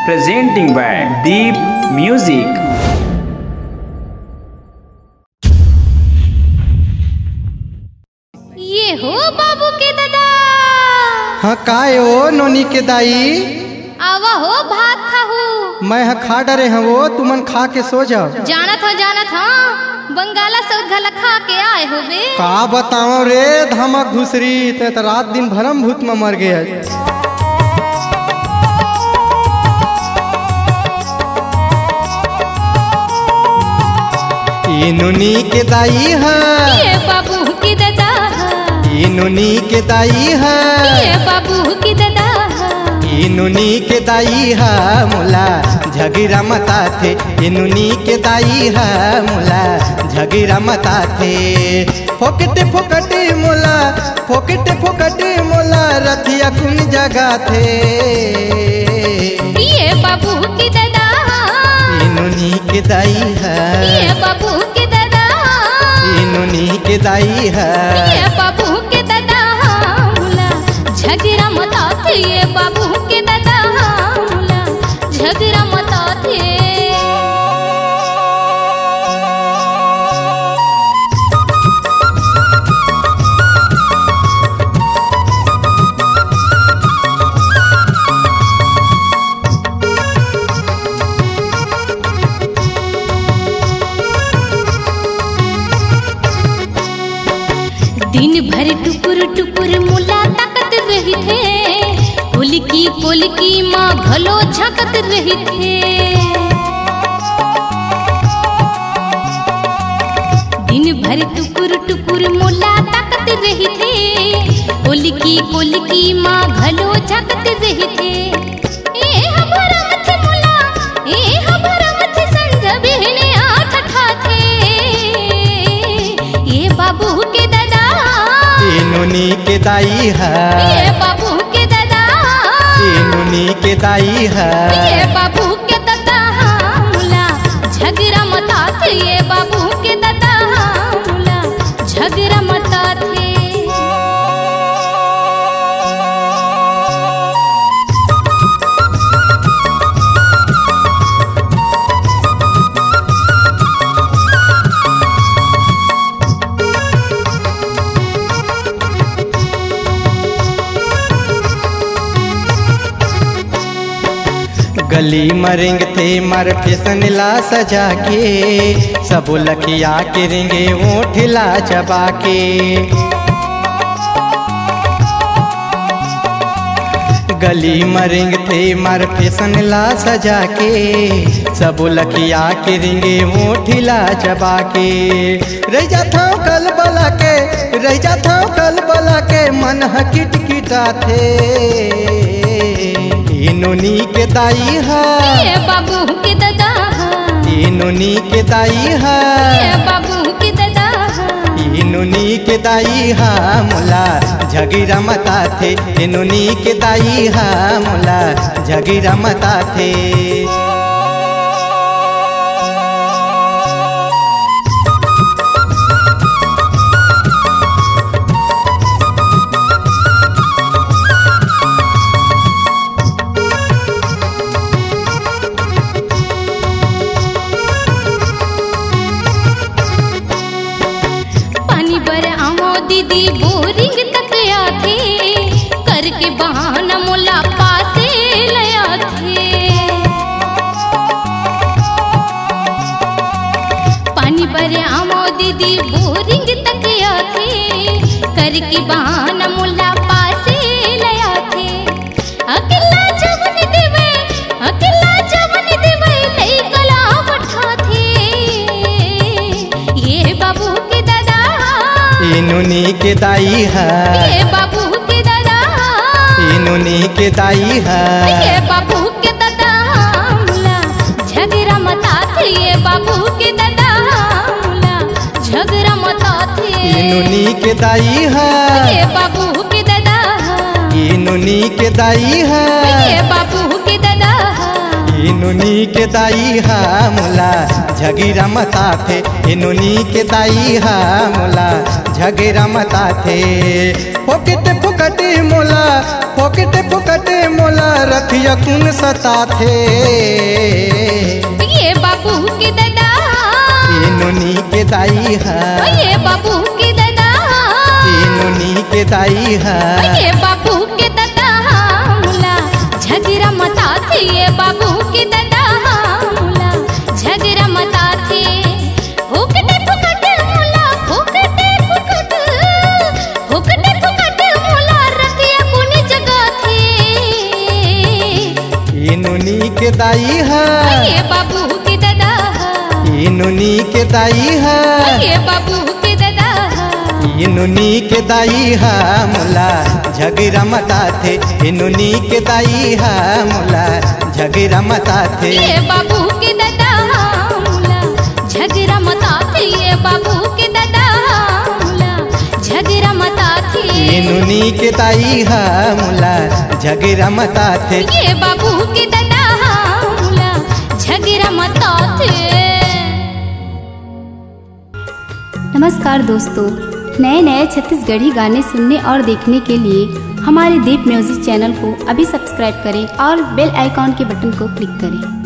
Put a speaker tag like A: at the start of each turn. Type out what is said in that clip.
A: presenting by Deep Music.
B: ये हो बाबू के दादा।
C: हाँ काय हो नोनी के दाई।
B: आवा हो भात खाहू।
C: मैं खा डरे हैं वो तुमन खा के सो जाओ।
B: जाना था बंगाला सौधा खा के आए हो बे।
C: का बताओ रे धमक घुसरी ते तो रात दिन भरम भूत में मर गए। ये नोनी के दाई है,
B: ये बाबू की दादा।
C: ये नोनी के दाई है,
B: ये बाबू की दादा।
C: ये नोनी के दाई है मुला झगीरा मता थे। ये नोनी के दाई है मुला झगीरा मता थे। फोकटे फोकटे मोला, फोकटे फोकटे मोला रथिया कुन जगह थे।
B: ये बाबू की दादा।
C: ये नोनी के दाई है,
B: ये बाबू की दादा।
C: ये नोनी के दाई है,
B: ये बाबू के दादा मुला झगड़ा मता थे। ये बाबू के दादा मुला झगड़ा मता थे। दिन भर टुकुर टुकुर मुला ताकत रही थे। कोलकी माँ भलो झकत रही थे। दिन भर टुकुर टुकुर मुला ताकत रही थे। कोलकी माँ भलो झकत रही थे। ए हमारा मथे मुला, ए हमारा मथे संझ बहने आठ ठाथे। ये बाबू के दादा।
C: ये नोनी के दाई है,
B: ये बाबू के दादा।
C: ये नोनी के दाई है,
B: ये बाबू के दादा मुला झगड़ा मता थे। ये बाबू के दादा मुला झगड़ा मता थे।
C: गली मरेंगे थे मर फैसन ला सजा के। सब लखिया के रेंगे ओठ ला चबा के। गली मरेंगे थे मर फैसन ला सजा के। सब लखिया के रेंगे ओठ ला चबा के। रह जाता कल बला के, रह जाता कल बला के मन किट किटा थे। ये नोनी के दाई है,
B: ये बाबू के दादा।
C: ये नोनी के दाई है,
B: ये बाबू के दादा।
C: ये नोनी के दाई है मुला झगीरा मता थे। ये नोनी के दाई है मुला झगीरा मता थे।
B: दीदी बोरिंग तक आथे। करके बहाना मुला पासे लया थे। पानी भरे आमो दीदी बोरिंग तक आथे। करके बहाना मुला पासे लया थे। अकेला जवन देवे, अकेला जवन देवे लई कला बैठा थे। ये बाबू के दादा।
C: ये नोनी के दाई है,
B: ये बाबू के दादा।
C: ये नोनी के दाई है,
B: ये बाबू के दादा मुला झगड़ा मता थे। ये बाबू के दादा मुला झगड़ा मता थे।
C: ये नोनी के दाई है,
B: ये बाबू के दादा।
C: ये नोनी के दाई है,
B: ये बाबू के दादा।
C: ये नोनी के दाई है मुला झगीरा मता थे। ये नोनी के दाई है मुला झगेरा मता थे। फोकते फुकटे मोला फोकते फुकटे मोला रथिया कुन सता थे।
B: ये बाबू के दादा
C: ये नुनी के दाई है।
B: ये बाबू के दादा
C: ये नुनी के दाई है।
B: ये बाबू के दादा मुला झगड़ा मता थे। ये बाबू के दादा मुला झगड़ा मता थे। फुकटे फुकटे मोला फुकटे फुकटे फुकटे फुकटे मोला रतिया कुन जगह थे।
C: ये नुनी के दाई है।
B: ये बाबू के दादा
C: ये नुनी के दाई है।
B: ये बाबू के दादा
C: ये नुनी के दाई है मुला झगड़ा मता थे। ये नुनी के दाई है मुला झगड़ा मता थे।
B: ये बाबू के दादा मुला झगड़ा मता थे। ये बाबू के दादा मुला झगड़ा मता थे।
C: ये नुनी के दाई है मुला झगड़ा मता थे।
B: ये बाबू के दादा मुला झगड़ा मता थे।
D: नमस्कार दोस्तों, नए नए छत्तीसगढ़ी गाने सुनने और देखने के लिए हमारे दीप म्यूजिक चैनल को अभी सब्सक्राइब करें और बेल आइकॉन के बटन को क्लिक करें।